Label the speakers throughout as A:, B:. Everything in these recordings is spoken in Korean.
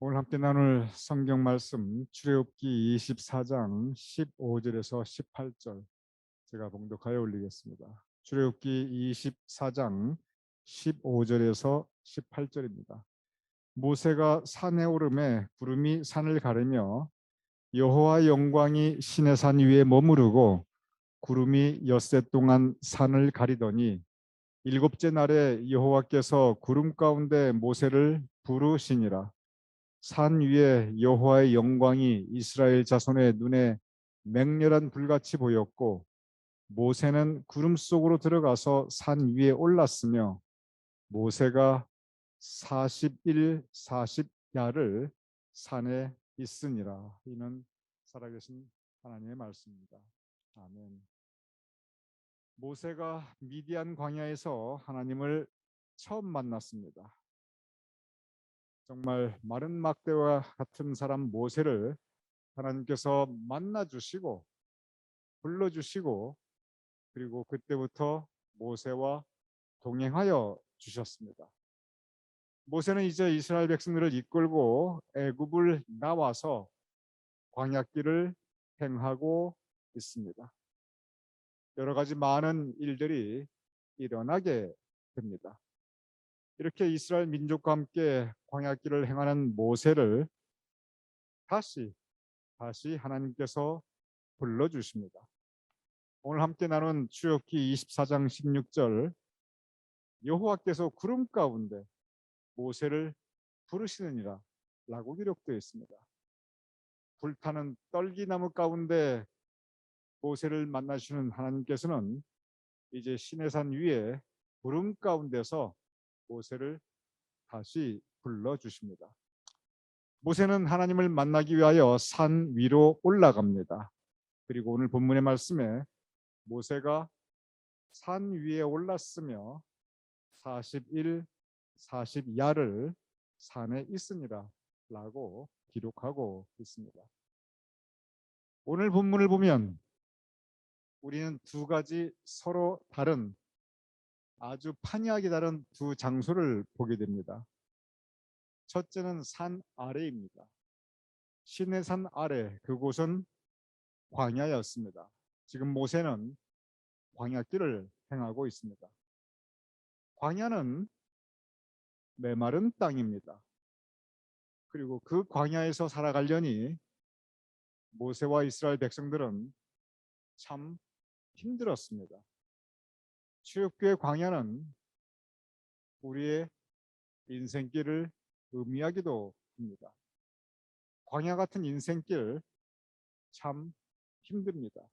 A: 오늘 함께 나눌 성경 말씀 출애굽기 24장 15절에서 18절 제가 봉독하여 올리겠습니다. 출애굽기 24장 15절에서 18절입니다. 모세가 산에 오르매 구름이 산을 가르며 여호와 영광이 시내 산 위에 머무르고 구름이 엿새 동안 산을 가리더니 일곱째 날에 여호와께서 구름 가운데 모세를 부르시니라. 산 위에 여호와의 영광이 이스라엘 자손의 눈에 맹렬한 불같이 보였고 모세는 구름 속으로 들어가서 산 위에 올랐으며 모세가 40일 40야를 산에 있으니라. 이는 살아계신 하나님의 말씀입니다. 아멘. 모세가 미디안 광야에서 하나님을 처음 만났습니다. 정말 마른 막대와 같은 사람 모세를 하나님께서 만나 주시고 불러 주시고 그리고 그때부터 모세와 동행하여 주셨습니다. 모세는 이제 이스라엘 백성들을 이끌고 애굽을 나와서 광야길을 행하고 있습니다. 여러 가지 많은 일들이 일어나게 됩니다. 이렇게 이스라엘 민족과 함께 광야길을 행하는 모세를 다시 하나님께서 불러주십니다. 오늘 함께 나눈 출애굽기 24장 16절 여호와께서 구름 가운데 모세를 부르시느니라 라고 기록되어 있습니다. 불타는 떨기나무 가운데 모세를 만나시는 하나님께서는 이제 시내산 위에 구름 가운데서 모세를 다시 불러주십니다. 모세는 하나님을 만나기 위하여 산 위로 올라갑니다. 그리고 오늘 본문의 말씀에 모세가 산 위에 올랐으며 40일 40야를 산에 있으니라 라고 기록하고 있습니다. 오늘 본문을 보면 우리는 두 가지 서로 다른 아주 판이하게 다른 두 장소를 보게 됩니다. 첫째는 산 아래입니다. 시내산 아래, 그곳은 광야였습니다. 지금 모세는 광야길을 행하고 있습니다. 광야는 메마른 땅입니다. 그리고 그 광야에서 살아가려니 모세와 이스라엘 백성들은 참 힘들었습니다. 출애굽기의 광야는 우리의 인생길을 의미하기도 합니다. 광야 같은 인생길 참 힘듭니다.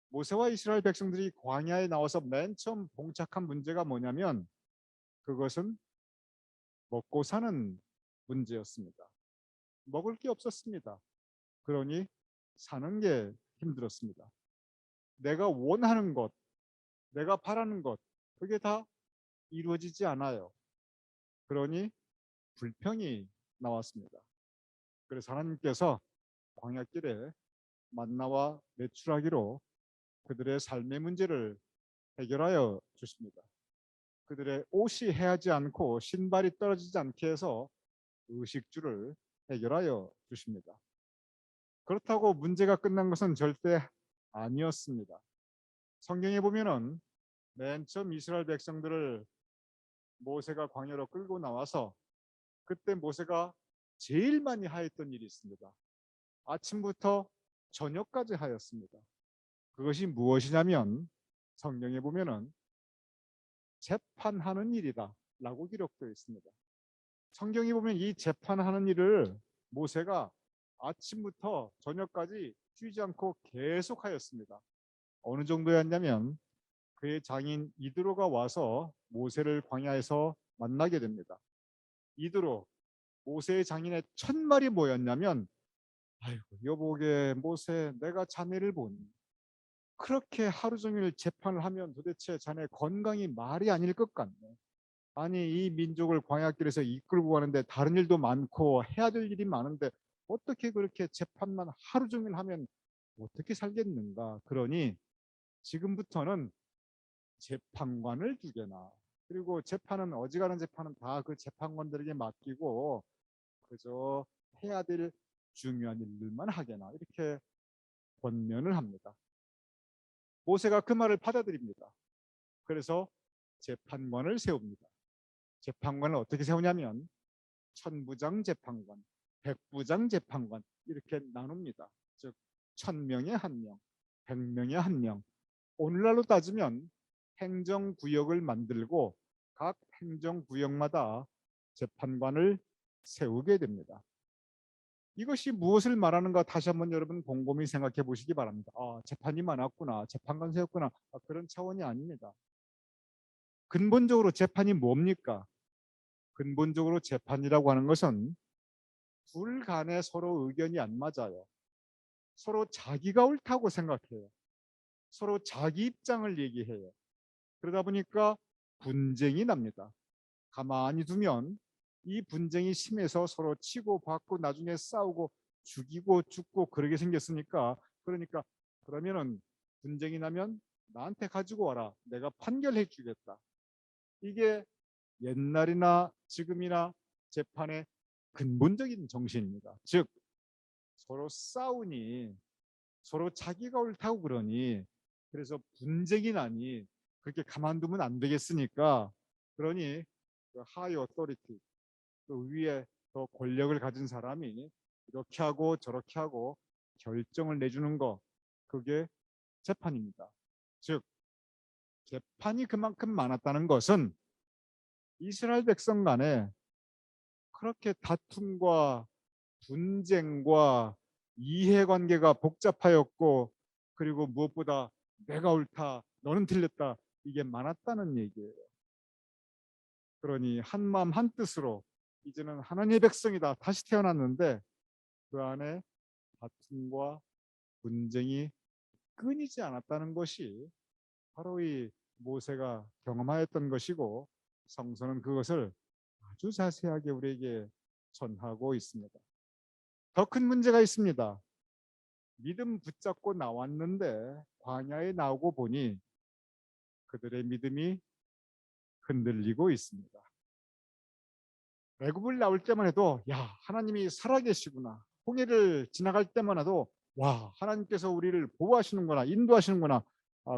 A: 모세와 이스라엘 백성들이 광야에 나와서 맨 처음 봉착한 문제가 뭐냐면 그것은 먹고 사는 문제였습니다. 먹을 게 없었습니다. 그러니 사는 게 힘들었습니다. 내가 원하는 것, 내가 바라는 것, 그게 다 이루어지지 않아요. 그러니 불평이 나왔습니다. 그래서 하나님께서 광야길에 만나와 매출하기로 그들의 삶의 문제를 해결하여 주십니다. 그들의 옷이 헤하지 않고 신발이 떨어지지 않게 해서 의식주를 해결하여 주십니다. 그렇다고 문제가 끝난 것은 절대 아니었습니다. 성경에 보면은 맨 처음 이스라엘 백성들을 모세가 광야로 끌고 나와서 그때 모세가 제일 많이 하였던 일이 있습니다. 아침부터 저녁까지 하였습니다. 그것이 무엇이냐면 성경에 보면은 재판하는 일이다 라고 기록되어 있습니다. 성경에 보면 이 재판하는 일을 모세가 아침부터 저녁까지 쉬지 않고 계속하였습니다. 어느 정도였냐면 그의 장인 이드로가 와서 모세를 광야에서 만나게 됩니다. 이드로, 모세의 장인의 첫 말이 뭐였냐면 아이고 여보게 모세, 내가 자네를 보니 그렇게 하루 종일 재판을 하면 도대체 자네 건강이 말이 아닐 것 같네. 아니 이 민족을 광야길에서 이끌고 가는데 다른 일도 많고 해야 될 일이 많은데 어떻게 그렇게 재판만 하루 종일 하면 어떻게 살겠는가. 그러니 지금부터는 재판관을 두게나, 그리고 재판은 어지간한 재판은 다 그 재판관들에게 맡기고 그저 해야 될 중요한 일들만 하게나 이렇게 권면을 합니다. 모세가 그 말을 받아들입니다. 그래서 재판관을 세웁니다. 재판관을 어떻게 세우냐면 천부장 재판관, 백부장 재판관 이렇게 나눕니다. 즉 1000명에 1명, 100명에 1명. 오늘날로 따지면 행정구역을 만들고 각 행정구역마다 재판관을 세우게 됩니다. 이것이 무엇을 말하는가 다시 한번 여러분 곰곰이 생각해 보시기 바랍니다. 재판이 많았구나, 재판관 세웠구나, 그런 차원이 아닙니다. 근본적으로 재판이 뭡니까? 근본적으로 재판이라고 하는 것은 둘 간에 서로 의견이 안 맞아요. 서로 자기가 옳다고 생각해요. 서로 자기 입장을 얘기해요. 그러다 보니까 분쟁이 납니다. 가만히 두면 이 분쟁이 심해서 서로 치고 받고 나중에 싸우고 죽이고 죽고 그러게 생겼으니까 그러면은 분쟁이 나면 나한테 가지고 와라. 내가 판결해 주겠다. 이게 옛날이나 지금이나 재판의 근본적인 정신입니다. 즉 서로 싸우니 서로 자기가 옳다고 그러니 그래서 분쟁이 나니 그렇게 가만두면 안 되겠으니까 그러니 그 하이 어토리티 그 위에 더 권력을 가진 사람이 이렇게 하고 저렇게 하고 결정을 내주는 거 그게 재판입니다. 즉 재판이 그만큼 많았다는 것은 이스라엘 백성 간에 그렇게 다툼과 분쟁과 이해관계가 복잡하였고 그리고 무엇보다 내가 옳다 너는 틀렸다 이게 많았다는 얘기예요. 그러니 한마음 한뜻으로 이제는 하나님의 백성이다 다시 태어났는데 그 안에 다툼과 분쟁이 끊이지 않았다는 것이 바로 이 모세가 경험하였던 것이고 성서는 그것을 아주 자세하게 우리에게 전하고 있습니다. 더 큰 문제가 있습니다. 믿음 붙잡고 나왔는데 광야에 나오고 보니 그들의 믿음이 흔들리고 있습니다. 애굽을 나올 때만 해도 야 하나님이 살아계시구나. 홍해를 지나갈 때만 해도 와 하나님께서 우리를 보호하시는구나 인도하시는구나.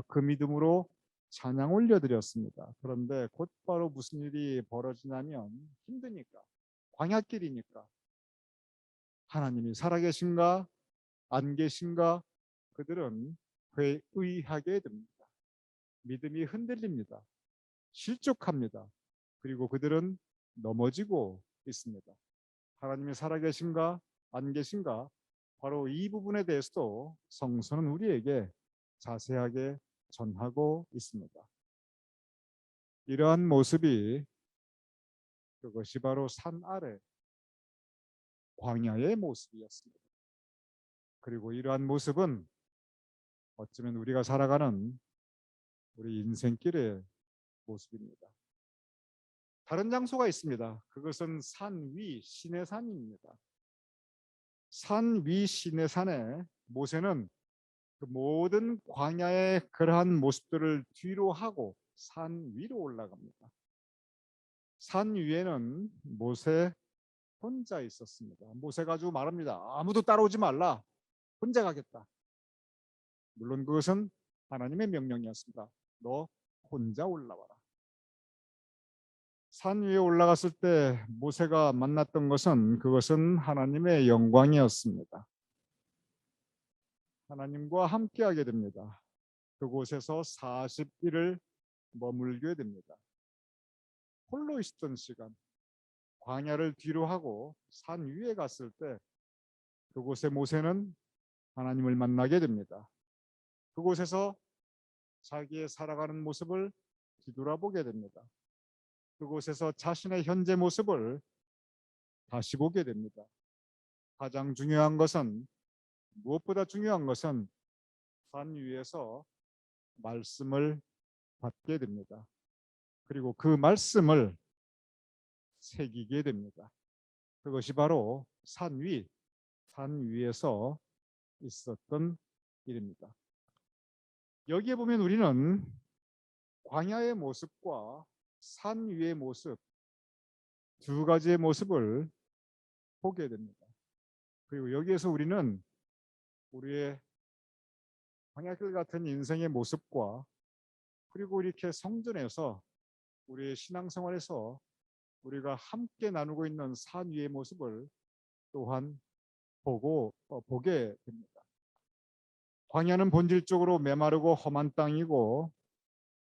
A: 그 믿음으로 찬양 올려드렸습니다. 그런데 곧바로 무슨 일이 벌어지냐면 힘드니까 광야길이니까 하나님이 살아계신가 안 계신가 그들은 회의하게 됩니다. 믿음이 흔들립니다. 실족합니다. 그리고 그들은 넘어지고 있습니다. 하나님이 살아계신가 안 계신가 바로 이 부분에 대해서도 성서는 우리에게 자세하게 전하고 있습니다. 이러한 모습이 그것이 바로 산 아래 광야의 모습이었습니다. 그리고 이러한 모습은 어쩌면 우리가 살아가는 우리 인생길의 모습입니다. 다른 장소가 있습니다. 그것은 산 위 시내산입니다. 산 위 시내산에 모세는 그 모든 광야의 그러한 모습들을 뒤로 하고 산 위로 올라갑니다. 산 위에는 모세 혼자 있었습니다. 모세가 아주 말합니다. 아무도 따라오지 말라. 혼자 가겠다. 물론 그것은 하나님의 명령이었습니다. 너 혼자 올라와라. 산 위에 올라갔을 때 모세가 만났던 것은 그것은 하나님의 영광이었습니다. 하나님과 함께하게 됩니다. 그곳에서 40일을 머물게 됩니다. 홀로 있었던 시간, 광야를 뒤로 하고 산 위에 갔을 때 그곳에 모세는 하나님을 만나게 됩니다. 그곳에서 자기의 살아가는 모습을 뒤돌아보게 됩니다. 그곳에서 자신의 현재 모습을 다시 보게 됩니다. 가장 중요한 것은 무엇보다 중요한 것은 산 위에서 말씀을 받게 됩니다. 그리고 그 말씀을 새기게 됩니다. 그것이 바로 산 위에서 있었던 일입니다. 여기에 보면 우리는 광야의 모습과 산 위의 모습 두 가지의 모습을 보게 됩니다. 그리고 여기에서 우리는 우리의 광야길 같은 인생의 모습과 그리고 이렇게 성전에서 우리의 신앙생활에서 우리가 함께 나누고 있는 산 위의 모습을 또한 보게 됩니다. 광야는 본질적으로 메마르고 험한 땅이고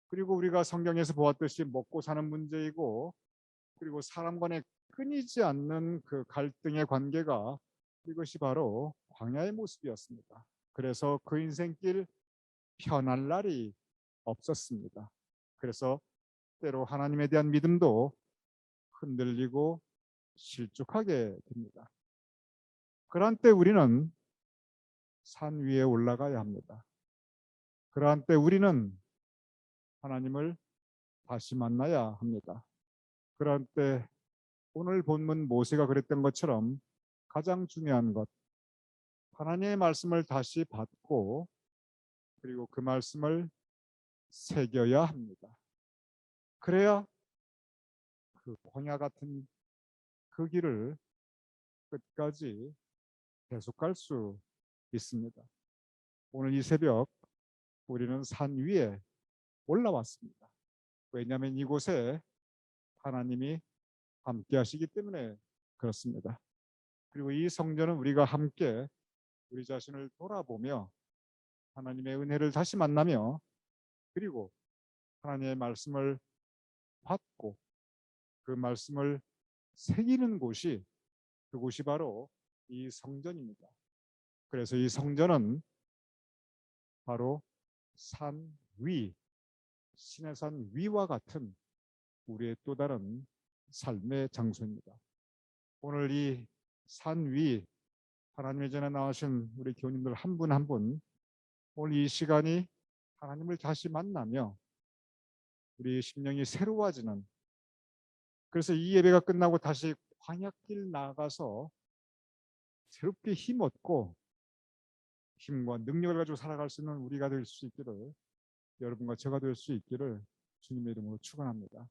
A: 그리고 우리가 성경에서 보았듯이 먹고 사는 문제이고 그리고 사람 간의 끊이지 않는 그 갈등의 관계가 이것이 바로 광야의 모습이었습니다. 그래서 그 인생길 편할 날이 없었습니다. 그래서 때로 하나님에 대한 믿음도 흔들리고 실족하게 됩니다. 그러한 때 우리는 산 위에 올라가야 합니다. 그러한 때 우리는 하나님을 다시 만나야 합니다. 그러한 때 오늘 본문 모세가 그랬던 것처럼 가장 중요한 것, 하나님의 말씀을 다시 받고 그리고 그 말씀을 새겨야 합니다. 그래야 그 광야 같은 그 길을 끝까지 계속 갈 수 있습니다. 오늘 이 새벽 우리는 산 위에 올라왔습니다. 왜냐하면 이곳에 하나님이 함께 하시기 때문에 그렇습니다. 그리고 이 성전은 우리가 함께 우리 자신을 돌아보며 하나님의 은혜를 다시 만나며 그리고 하나님의 말씀을 받고 그 말씀을 새기는 곳이 그곳이 바로 이 성전입니다. 그래서 이 성전은 바로 산 위, 신의 산 위와 같은 우리의 또 다른 삶의 장소입니다. 오늘 이 산 위, 하나님의 전에 나오신 우리 교우님들 한 분 한 분 오늘 이 시간이 하나님을 다시 만나며 우리 심령이 새로워지는 그래서 이 예배가 끝나고 다시 광야길 나가서 새롭게 힘 얻고 힘과 능력을 가지고 살아갈 수 있는 우리가 될 수 있기를 여러분과 제가 될 수 있기를 주님의 이름으로 축원합니다.